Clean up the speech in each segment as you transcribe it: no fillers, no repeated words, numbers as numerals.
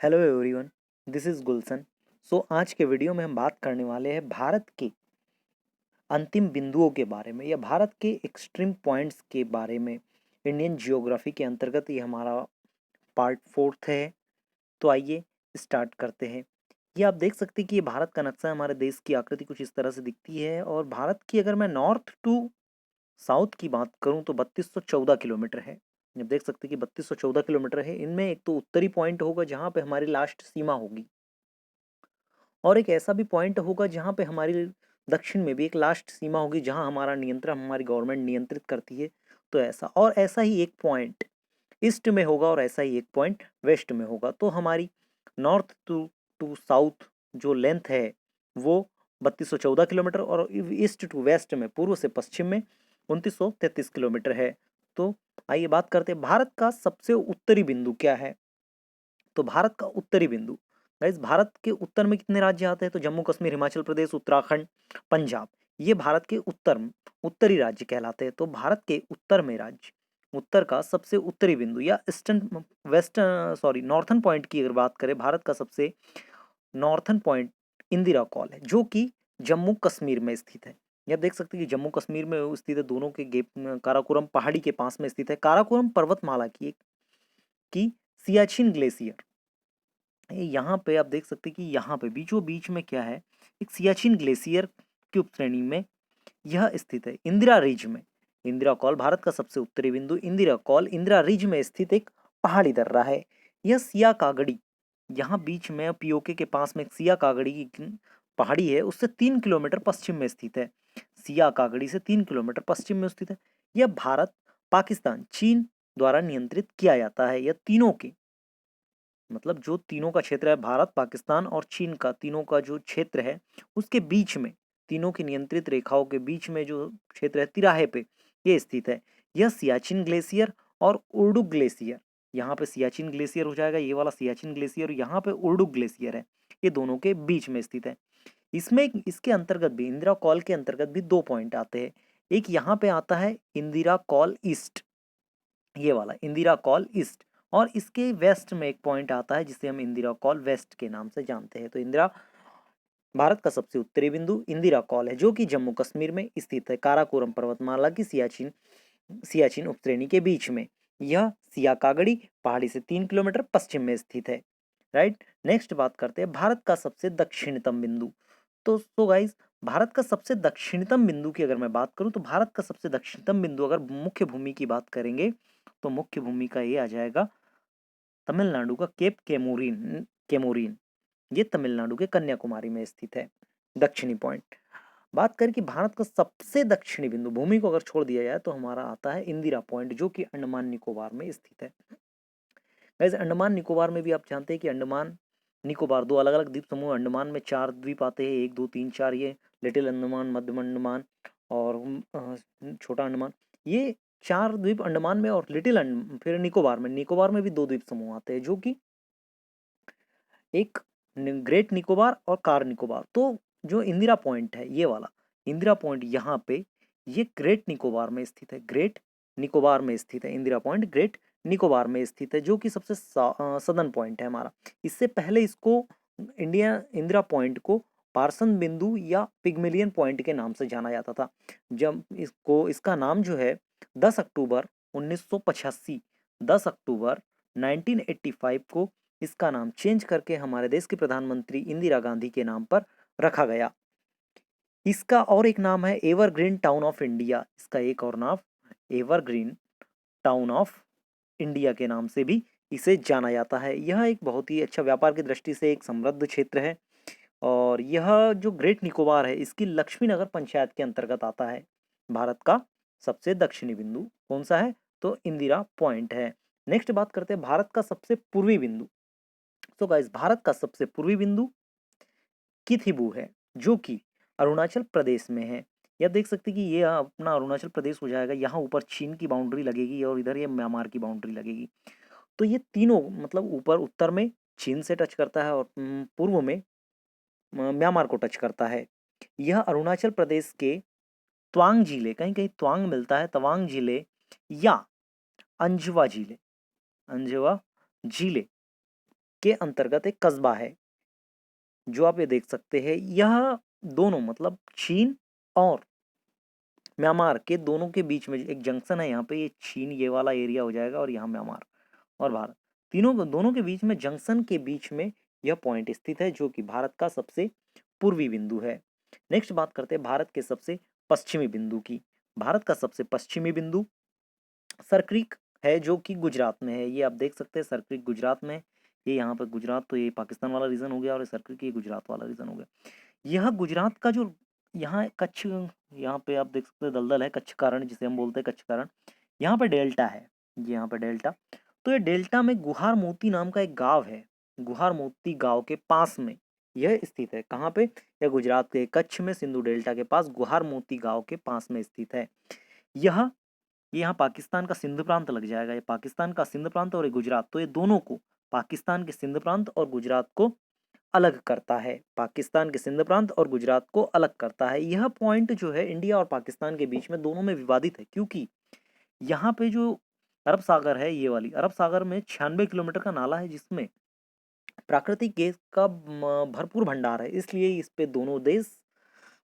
Hello everyone, this is गुलशन। आज के video में हम बात करने वाले हैं भारत के अंतिम बिंदुओं के बारे में या भारत के एक्सट्रीम पॉइंट्स के बारे में। इंडियन जियोग्राफी के अंतर्गत ये हमारा पार्ट 4 है। तो आइए स्टार्ट करते हैं। ये आप देख सकते हैं कि ये भारत का नक्शा है। हमारे देश की आकृति कुछ इस तरह से दिखती है और भारत की अगर मैं नॉर्थ टू साउथ की बात करूं तो 3214 किलोमीटर है। आप देख सकते हैं कि 3214 किलोमीटर है। इनमें एक तो उत्तरी पॉइंट होगा जहां पे हमारी लास्ट सीमा होगी, और एक ऐसा भी पॉइंट होगा जहां पे हमारी दक्षिण में भी एक लास्ट सीमा होगी जहां हमारा नियंत्रण हमारी गवर्नमेंट नियंत्रित करती है। तो ऐसा ही एक पॉइंट ईस्ट में होगा और ऐसा ही एक पॉइंट वेस्ट में होगा। तो हमारी नॉर्थ टू टू साउथ जो लेंथ है वो 3214 किलोमीटर, और ईस्ट टू वेस्ट में पूर्व से पश्चिम में 2933 किलोमीटर है। तो आइए बात करते हैं भारत का सबसे उत्तरी बिंदु क्या है। तो भारत का उत्तरी बिंदु, गाइस, भारत के उत्तर में कितने राज्य आते हैं? तो जम्मू कश्मीर, हिमाचल प्रदेश, उत्तराखंड, पंजाब, ये भारत के उत्तरी राज्य कहलाते हैं। तो भारत के उत्तर में राज्य, उत्तर का सबसे उत्तरी बिंदु या ईस्टर्न नॉर्थन पॉइंट की अगर बात करें, भारत का सबसे नॉर्थन पॉइंट इंदिरा कॉल है, जो कि जम्मू कश्मीर में स्थित है। ये आप देख सकते हैं कि जम्मू कश्मीर में स्थित है, दोनों के गेप काराकोरम पहाड़ी के पास में स्थित है। काराकोरम पर्वतमाला की सियाचिन ग्लेशियर, यहाँ पे आप देख सकते हैं कि यहाँ पे बीचों बीच में क्या है, एक सियाचिन ग्लेशियर की उपश्रेणी में यह स्थित है, इंदिरा रिज में। इंदिरा कॉल भारत का सबसे उत्तरी बिंदु, इंदिरा कॉल इंदिरा रिज में स्थित एक पहाड़ी दर्रा है। यह सिया कागड़ी, यहाँ बीच में पीओके के पास में एक सिया कागड़ी की पहाड़ी है, उससे 3 किलोमीटर पश्चिम में स्थित है। सिया कागड़ी से 3 किलोमीटर पश्चिम में स्थित है। यह भारत, पाकिस्तान, चीन द्वारा नियंत्रित किया जाता है। यह तीनों के मतलब जो तीनों का क्षेत्र है, भारत, पाकिस्तान और चीन का, तीनों का जो क्षेत्र है उसके बीच में, तीनों की नियंत्रित रेखाओं के बीच में जो क्षेत्र है, तिराहे पे ये स्थित है। यह सियाचिन ग्लेशियर और उर्डू ग्लेशियर, यहाँ पे सियाचिन ग्लेशियर हो जाएगा, ये वाला सियाचिन ग्लेशियर, यहाँ पे उर्डू ग्लेशियर है, ये दोनों के बीच में स्थित है। इसमें इसके अंतर्गत भी, इंदिरा कॉल के अंतर्गत भी 2 पॉइंट आते हैं। एक यहाँ पे आता है इंदिरा कॉल ईस्ट, ये वाला इंदिरा कॉल ईस्ट, और इसके वेस्ट में एक पॉइंट आता है जिसे हम इंदिरा कॉल वेस्ट के नाम से जानते हैं। तो इंदिरा, भारत का सबसे उत्तरी बिंदु इंदिरा कॉल है, जो कि जम्मू कश्मीर में स्थित है, काराकोरम पर्वतमाला की सियाचिन सियाचिन उपश्रेणी के बीच में। यह सिया कागड़ी पहाड़ी से 3 किलोमीटर पश्चिम में स्थित है। राइट, नेक्स्ट बात करते हैं भारत का सबसे दक्षिणतम बिंदु। तो गाइस, भारत का सबसे दक्षिणतम बिंदु की अगर मैं बात करूं तो भारत का सबसे दक्षिणतम बिंदु, अगर मुख्य भूमि की बात करेंगे तो मुख्य भूमि का ये आ जाएगा तमिलनाडु का केप केमोरिन केमोरिन ये तमिलनाडु के कन्याकुमारी में स्थित है, दक्षिणी पॉइंट। बात करें कि भारत का सबसे दक्षिणी बिंदु, भूमि को अगर छोड़ दिया जाए, तो हमारा आता है इंदिरा पॉइंट, जो कि अंडमान निकोबार में स्थित है। वैसे अंडमान निकोबार में भी आप जानते हैं कि अंडमान निकोबार दो अलग अलग द्वीप समूह, अंडमान में 4 द्वीप आते हैं, 1 2 3 4, ये लिटिल अंडमान, मध्य अंडमान और छोटा अंडमान। ये 4 द्वीप अंडमान में, और फिर निकोबार में भी 2 द्वीप समूह आते हैं, जो कि एक ग्रेट निकोबार और कार निकोबार। तो जो इंदिरा पॉइंट है, ये वाला इंदिरा पॉइंट यहाँ पे, ये ग्रेट निकोबार में स्थित है, ग्रेट निकोबार में स्थित है। इंदिरा पॉइंट ग्रेट निकोबार में स्थित है, जो कि सबसे सदर्न पॉइंट है हमारा। इससे पहले इसको इंदिरा पॉइंट को पार्सन बिंदु या पिग्मेलियन पॉइंट के नाम से जाना जाता था। जब इसका नाम जो है 10 अक्टूबर 1985, 10 अक्टूबर 1985 को इसका नाम चेंज करके हमारे देश के प्रधानमंत्री इंदिरा गांधी के नाम पर रखा गया। इसका और एक नाम है एवरग्रीन टाउन ऑफ इंडिया, इसका एक और नाम एवरग्रीन टाउन ऑफ इंडिया के नाम से भी इसे जाना जाता है। यह एक बहुत ही अच्छा, व्यापार की दृष्टि से एक समृद्ध क्षेत्र है, और यह जो ग्रेट निकोबार है, इसकी लक्ष्मीनगर पंचायत के अंतर्गत आता है। भारत का सबसे दक्षिणी बिंदु कौन सा है? तो इंदिरा पॉइंट है। नेक्स्ट बात करते हैं भारत का सबसे पूर्वी बिंदु। तो गाइस, भारत का सबसे पूर्वी बिंदु किथिबू है, जो कि अरुणाचल प्रदेश में है। यह देख सकते हैं कि ये अपना अरुणाचल प्रदेश हो जाएगा, यहाँ ऊपर चीन की बाउंड्री लगेगी और इधर ये म्यांमार की बाउंड्री लगेगी। तो ये तीनों, मतलब ऊपर उत्तर में चीन से टच करता है और पूर्व में म्यांमार को टच करता है। यह अरुणाचल प्रदेश के तवांग जिले, कहीं कहीं तवांग मिलता है, तवांग जिले या अंजवा जिले, अंजवा जिले के अंतर्गत एक कस्बा है, जो आप ये देख सकते हैं। यह दोनों मतलब चीन और म्यांमार के दोनों के बीच में एक जंक्शन है यहाँ पे। ये चीन ये वाला एरिया हो जाएगा और यहाँ म्यांमार और भारत, दोनों के बीच में, जंक्शन के बीच में यह पॉइंट स्थित है, जो कि भारत का सबसे पूर्वी बिंदु है। नेक्स्ट बात करते हैं भारत के सबसे पश्चिमी बिंदु की। भारत का सबसे पश्चिमी बिंदु सरक्रीक है, जो कि गुजरात में है। ये आप देख सकते हैं, सरक्रीक गुजरात में है। ये यहाँ पर गुजरात, तो ये पाकिस्तान वाला रीजन हो गया और सरक्रीक ये गुजरात वाला रीजन हो गया। यह गुजरात का जो यहाँ कच्छ, यहाँ पे आप देख सकते हैं दलदल है, कच्छ कारण जिसे हम बोलते हैं, कच्छ कारण। यहाँ पे डेल्टा है, ये यहाँ पे डेल्टा। तो ये डेल्टा में गुहार मोती नाम का एक गांव है। गुहार मोती गांव के पास में यह स्थित है। कहाँ पे? यह गुजरात के कच्छ में सिंधु डेल्टा के पास गुहार मोती गांव के पास में स्थित है। यह ये यहाँ पाकिस्तान का सिंध प्रांत लग जाएगा। ये पाकिस्तान का सिंध प्रांत और ये गुजरात, तो ये दोनों को, पाकिस्तान के सिंध प्रांत और गुजरात को अलग करता है। पाकिस्तान के सिंध प्रांत और गुजरात को अलग करता है। यह पॉइंट जो है इंडिया और पाकिस्तान के बीच में दोनों में विवादित है, क्योंकि यहाँ पे जो अरब सागर है, ये वाली अरब सागर में 96 किलोमीटर का नाला है, जिसमें प्राकृतिक गैस का भरपूर भंडार है। इसलिए इस पे दोनों देश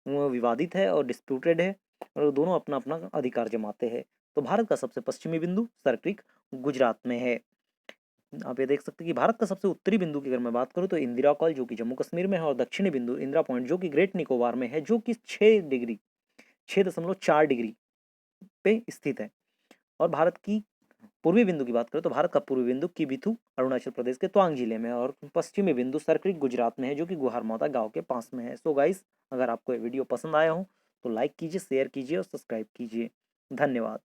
विवादित है और डिस्प्यूटेड है, और दोनों अपना अपना अधिकार जमाते हैं। तो भारत का सबसे पश्चिमी बिंदु सरक्रीक गुजरात में है। आप ये देख सकते हैं कि भारत का सबसे उत्तरी बिंदु की अगर मैं बात करूं तो इंदिरा कॉल, जो कि जम्मू कश्मीर में है, और दक्षिणी बिंदु इंदिरा पॉइंट, जो कि ग्रेट निकोबार में है, जो कि 6.4 डिग्री पे स्थित है। और भारत की पूर्वी बिंदु की बात करें तो भारत का पूर्वी बिंदु किबिथु अरुणाचल प्रदेश के तवांग जिले में है, और पश्चिमी बिंदु सरक्रीक गुजरात में है, जो कि गुहार मोता गांव के पास में है। सो गाइस, अगर आपको ये वीडियो पसंद आया हो तो लाइक कीजिए, शेयर कीजिए और सब्सक्राइब कीजिए। धन्यवाद।